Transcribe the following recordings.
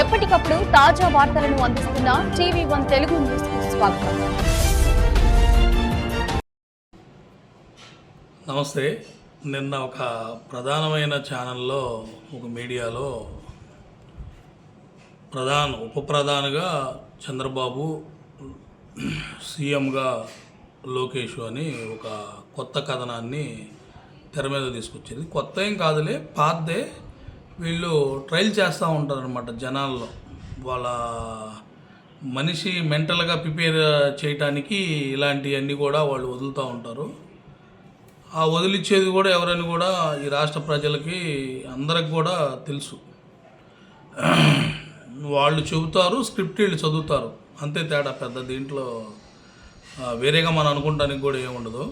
ఎప్పటికప్పుడు తాజా వార్తలను అందిస్తున్న TV1 తెలుగు న్యూస్ కు స్వాగతం. నమస్తే. నిన్న ఒక ప్రధానమైన ఛానల్లో ఒక మీడియాలో ఉప ప్రధానిగా చంద్రబాబు, సీఎంగా లోకేష్ అని ఒక కొత్త కథనాన్ని తెర మీద తీసుకొచ్చింది. కొత్త ఏం కాదులే, పాతదే. వీళ్ళు ట్రయల్ చేస్తూ ఉంటారనమాట జనాల్లో. వాళ్ళ మనిషి మెంటల్గా ప్రిపేర్ చేయటానికి ఇలాంటివన్నీ కూడా వాళ్ళు వదులుతూ ఉంటారు. ఆ వదిలిచ్చేది కూడా ఎవరని కూడా ఈ రాష్ట్ర ప్రజలకి అందరికి కూడా తెలుసు. వాళ్ళు చెబుతారు, స్క్రిప్ట్ వీళ్ళు చదువుతారు, అంతే తేడా. పెద్ద దీంట్లో వేరేగా మనం అనుకుంటానికి కూడా ఏముండదు.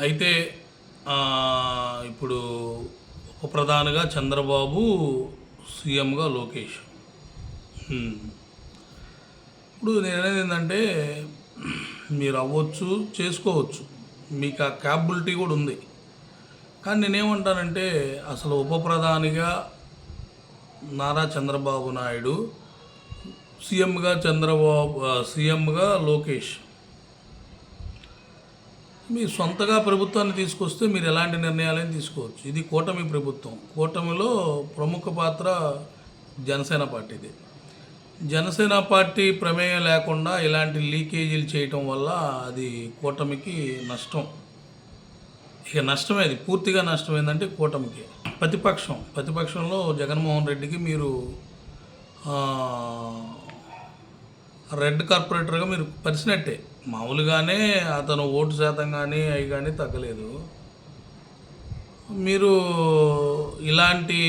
అయితే ఇప్పుడు ఉప ప్రధానిగా చంద్రబాబు, సీఎంగా లోకేష్. ఇప్పుడు నేను అనేది ఏంటంటే, మీరు అవ్వచ్చు, చేసుకోవచ్చు, మీకు ఆ క్యాపబిలిటీ కూడా ఉంది. కానీ నేనేమంటానంటే, అసలు ఉప ప్రధానిగా నారా చంద్రబాబు నాయుడు, సీఎంగా లోకేష్, మీ సొంతగా ప్రభుత్వాన్ని తీసుకొస్తే మీరు ఎలాంటి నిర్ణయాలైనా తీసుకోవచ్చు. ఇది కూటమి ప్రభుత్వం. కూటమిలో ప్రముఖ పాత్ర జనసేన పార్టీది. జనసేన పార్టీ ప్రమేయం లేకుండా ఇలాంటి లీకేజీలు చేయటం వల్ల అది కూటమికి నష్టం. ఇక నష్టమే, అది పూర్తిగా నష్టం. ఏంటంటే కూటమికి ప్రతిపక్షంలో జగన్మోహన్ రెడ్డికి మీరు రెడ్ కార్పొరేటర్గా మీరు పరిచినట్టే. మామూలుగానే అతను ఓటు శాతం కానీ అవి కానీ తగ్గలేదు. మీరు ఇలాంటి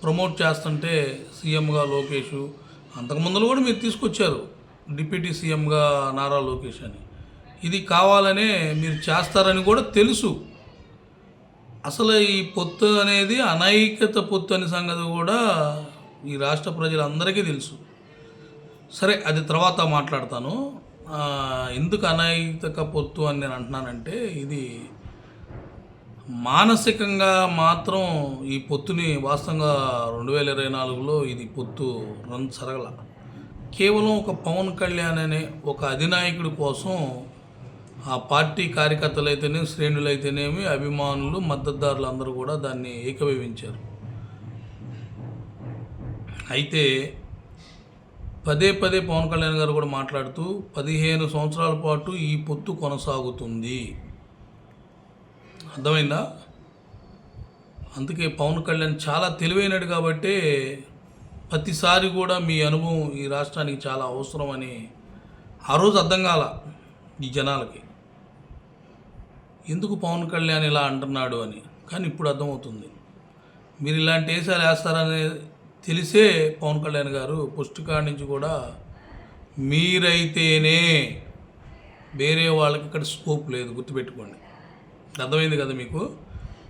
ప్రమోట్ చేస్తుంటే సీఎంగా లోకేష్, అంతకుముందులో కూడా మీరు తీసుకొచ్చారు డిప్యూటీ సీఎంగా నారా లోకేష్ అని. ఇది కావాలనే మీరు చేస్తారని కూడా తెలుసు. అసలు ఈ పొత్తు అనేది అనైక్యత పొత్తు అనే సంగతి కూడా ఈ రాష్ట్ర ప్రజలందరికీ తెలుసు. సరే, అది తర్వాత మాట్లాడతాను. ఎందుకు అనైతిక పొత్తు అని నేను అంటున్నానంటే, ఇది మానసికంగా మాత్రం ఈ పొత్తుని వాస్తవంగా 2024లో ఇది పొత్తు జరగల. కేవలం ఒక పవన్ కళ్యాణ్ అనే ఒక అధినాయకుడి కోసం ఆ పార్టీ కార్యకర్తలు అయితేనేమి, శ్రేణులు అయితేనేమి, అభిమానులు, మద్దతుదారులు అందరూ కూడా దాన్ని ఏకీభవించారు. అయితే పదే పవన్ కళ్యాణ్ గారు కూడా మాట్లాడుతూ 15 సంవత్సరాల పాటు ఈ పొత్తు కొనసాగుతుంది. అర్థమైందా? అందుకే పవన్ కళ్యాణ్ చాలా తెలివైనడు కాబట్టి ప్రతిసారి కూడా మీ అనుభవం ఈ రాష్ట్రానికి చాలా అవసరం అని ఆ రోజు అర్థం కాల ఈ జనాలకి, ఎందుకు పవన్ కళ్యాణ్ ఇలా అంటున్నాడు అని. కానీ ఇప్పుడు అర్థమవుతుంది. మీరు ఇలాంటి వేసాలు వేస్తారనే తెలిసే పవన్ కళ్యాణ్ గారు పుష్టికాడి నుంచి కూడా మీరైతేనే వేరే వాళ్ళకి ఇక్కడ స్కోప్ లేదు, గుర్తుపెట్టుకోండి. అర్థమైంది కదా మీకు?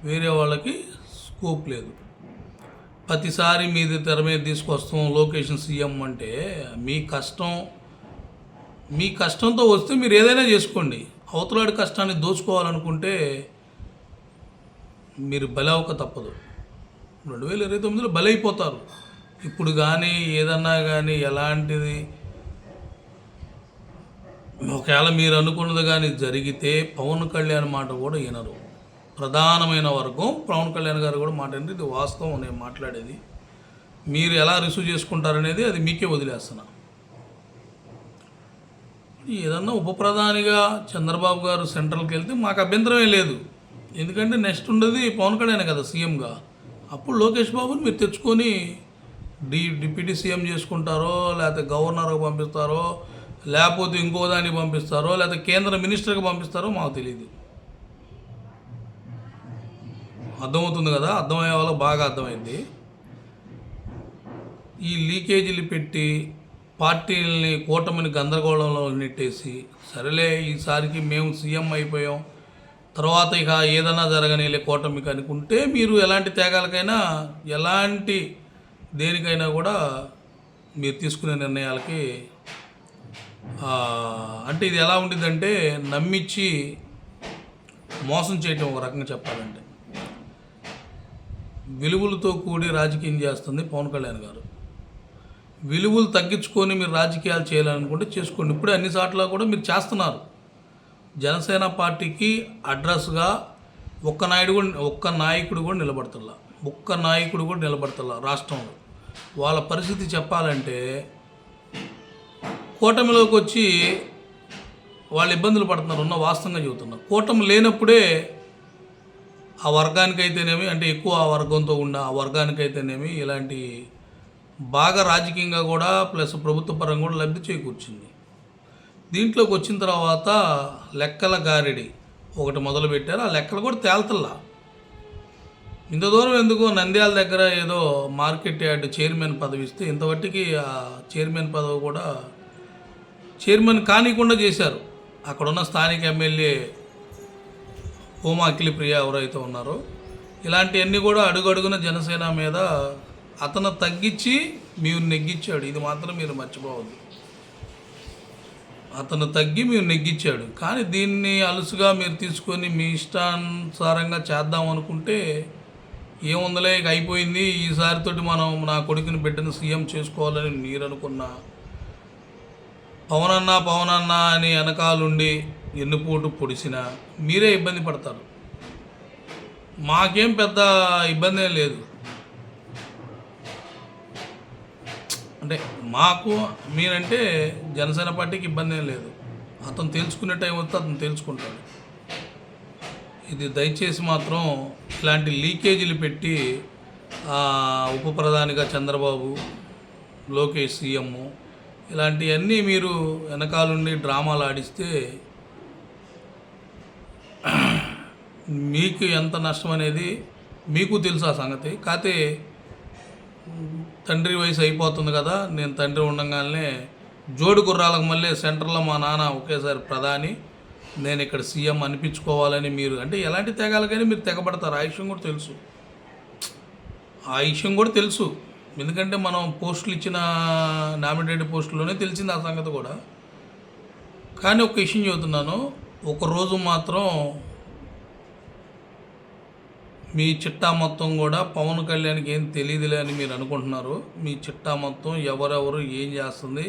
వేరే వాళ్ళకి స్కోప్ లేదు. ప్రతిసారి మీది తెర మీద తీసుకొస్తాం లొకేషన్ సీఎం అంటే మీ కష్టంతో వస్తే మీరు ఏదైనా చేసుకోండి. అవతలాడి కష్టాన్ని దోచుకోవాలనుకుంటే మీరు బలవక తప్పదు. 2029లో బలైపోతారు. ఇప్పుడు కానీ ఏదన్నా కానీ ఎలాంటిది ఒకవేళ మీరు అనుకున్నది కానీ జరిగితే పవన్ కళ్యాణ్ మాట కూడా వినరు. ప్రధానమైన వర్గం పవన్ కళ్యాణ్ గారు కూడా మాట వినరు. ఇది వాస్తవం నేను మాట్లాడేది. మీరు ఎలా రిసీవ్ చేసుకుంటారనేది అది మీకే వదిలేస్తున్నా. ఏదన్నా ఉప ప్రధానిగా చంద్రబాబు గారు సెంట్రల్కి వెళ్తే మాకు అభ్యంతరమే లేదు. ఎందుకంటే నెక్స్ట్ ఉండేది పవన్ కళ్యాణ్ కదా సీఎంగా. అప్పుడు లోకేష్ బాబుని మీరు తెచ్చుకొని డిప్యూటీ సీఎం చేసుకుంటారో, లేకపోతే గవర్నర్కి పంపిస్తారో, లేకపోతే ఇంకో దానికి పంపిస్తారో, లేకపోతే కేంద్ర మినిస్టర్కి పంపిస్తారో మాకు తెలియదు. అర్థమవుతుంది కదా? అర్థమయ్యే వాళ్ళకి బాగా అర్థమైంది. ఈ లీకేజీలు పెట్టి పార్టీలని, కూటమిని గందరగోళంలో నెట్టేసి, సరేలే ఈసారికి మేము సీఎం అయిపోయాం, తర్వాత ఇక ఏదైనా జరగనేలే కూటమికి అనుకుంటే మీరు ఎలాంటి త్యాగాలకైనా, ఎలాంటి దేనికైనా కూడా మీరు తీసుకునే నిర్ణయాలకి అంటే ఇది ఎలా ఉంటుందంటే నమ్మించి మోసం చేయటం ఒక రకంగా చెప్పాలంటే. విలువలతో కూడి రాజకీయం చేస్తుంది పవన్ కళ్యాణ్ గారు. విలువలు తగ్గించుకొని మీరు రాజకీయాలు చేయాలనుకుంటే చేసుకోండి. ఇప్పుడే అన్ని చోట్ల కూడా మీరు చేస్తున్నారు. జనసేన పార్టీకి అడ్రస్గా ఒక్క నాయకుడు కూడా నిలబడతల్లా రాష్ట్రంలో. వాళ్ళ పరిస్థితి చెప్పాలంటే కూటమిలోకి వచ్చి వాళ్ళు ఇబ్బందులు పడుతున్నారు. ఉన్న వాస్తవంగా చెబుతున్నారు. కూటమి లేనప్పుడే ఆ వర్గానికైతేనేమి, అంటే ఎక్కువ ఆ వర్గంతో ఉన్న ఆ వర్గానికైతేనేమి ఇలాంటి బాగా రాజకీయంగా కూడా ప్లస్ ప్రభుత్వ పరంగా కూడా లబ్ధి చేకూర్చింది. దీంట్లోకి వచ్చిన తర్వాత లెక్కల గారిడి ఒకటి మొదలుపెట్టారు. ఆ లెక్కలు కూడా తేల్తల్లా. ఇంత దూరం ఎందుకు? నంద్యాల దగ్గర ఏదో మార్కెట్ యార్డ్ చైర్మన్ పదవి ఇస్తే ఇంతవట్టికి ఆ చైర్మన్ పదవి కూడా చైర్మన్ కానికుండా చేశారు. అక్కడున్న స్థానిక ఎమ్మెల్యే హోమా అఖిలప్రియ ఎవరైతే ఉన్నారో, ఇలాంటివన్నీ కూడా అడుగడుగున జనసేన మీద అతను తగ్గించి మీరు నెగ్గించాడు. ఇది మాత్రం మీరు మర్చిపోవద్దు. అతను తగ్గి మీరు నెగ్గించాడు. కానీ దీన్ని అలుసుగా మీరు తీసుకొని మీ ఇష్టానుసారంగా చేద్దాం అనుకుంటే ఏముందలే, ఇక అయిపోయింది, ఈసారితోటి మనం నా కొడుకుని బిడ్డను సీఎం చేసుకోవాలని మీరు అనుకున్న పవన్ అన్న అని వెనకాలుండి ఎన్నుపోటు పొడిసినా మీరే ఇబ్బంది పడతారు. మాకేం పెద్ద ఇబ్బంది ఏం లేదు. అంటే మాకు మీరంటే జనసేన పార్టీకి ఇబ్బంది ఏం లేదు. అతను తెలుసుకునే టైం వస్తే అతను తెలుసుకుంటాడు. ఇది దయచేసి మాత్రం ఇలాంటి లీకేజీలు పెట్టి ఉప ప్రధానిగా చంద్రబాబు, లోకేష్ సీఎం ఇలాంటివన్నీ మీరు వెనకాలండి డ్రామాలు ఆడిస్తే మీకు ఎంత నష్టం అనేది మీకు తెలుసు ఆ సంగతి. కాకపోతే తండ్రి వయసు అయిపోతుంది కదా, నేను తండ్రి ఉండగానే జోడు గుర్రాలకు మళ్ళీ సెంటర్లో మా నాన్న ఒకేసారి ప్రధాని, నేను ఇక్కడ సీఎం అనిపించుకోవాలని మీరు అంటే ఎలాంటి తెగాలకైనా మీరు తెగబడతారు. ఆ విషయం కూడా తెలుసు. ఎందుకంటే మనం పోస్టులు ఇచ్చిన నామినేటెడ్ పోస్టుల్లోనే తెలిసింది ఆ సంగతి కూడా. కానీ ఒక విషయం చెబుతున్నాను, ఒకరోజు మాత్రం మీ చిట్టా మొత్తం కూడా పవన్ కళ్యాణ్కి ఏం తెలియదులే అని మీరు అనుకుంటున్నారు. మీ చిట్టా మొత్తం ఎవరెవరు ఏం చేస్తుంది,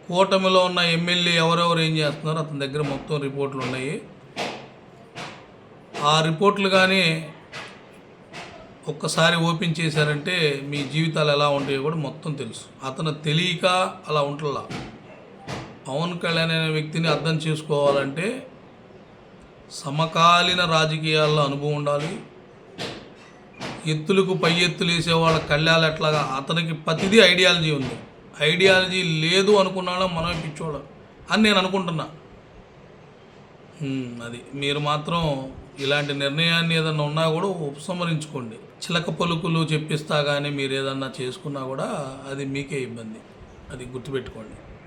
కూటమిలో ఉన్న ఎమ్మెల్యే ఎవరెవరు ఏం చేస్తున్నారు అతని దగ్గర మొత్తం రిపోర్ట్లు ఉన్నాయి. ఆ రిపోర్ట్లు కానీ ఒక్కసారి ఓపెన్ చేశారంటే మీ జీవితాలు ఎలా ఉంటాయో కూడా మొత్తం తెలుసు. అతను తెలియక అలా ఉంటుందా? పవన్ కళ్యాణ్ అనే వ్యక్తిని అర్థం చేసుకోవాలంటే సమకాలీన రాజకీయాల్లో అనుభవం ఉండాలి. ఎత్తులకు పై ఎత్తులు వేసేవాళ్ళ కళ్యాణాలు ఎట్లాగా అతనికి ప్రతిదీ ఐడియాలజీ ఉంది. ఐడియాలజీ లేదు అనుకున్నాడా మనమే పిచ్చోళ్ళం అని నేను అనుకుంటున్నా. అది మీరు మాత్రం ఇలాంటి నిర్ణయాన్ని ఏదన్నా ఉన్నా కూడా ఉపసంహరించుకోండి. చిలక పలుకులు చెప్పిస్తా కానీ మీరు ఏదన్నా చేసుకున్నా కూడా అది మీకే ఇబ్బంది. అది గుర్తుపెట్టుకోండి.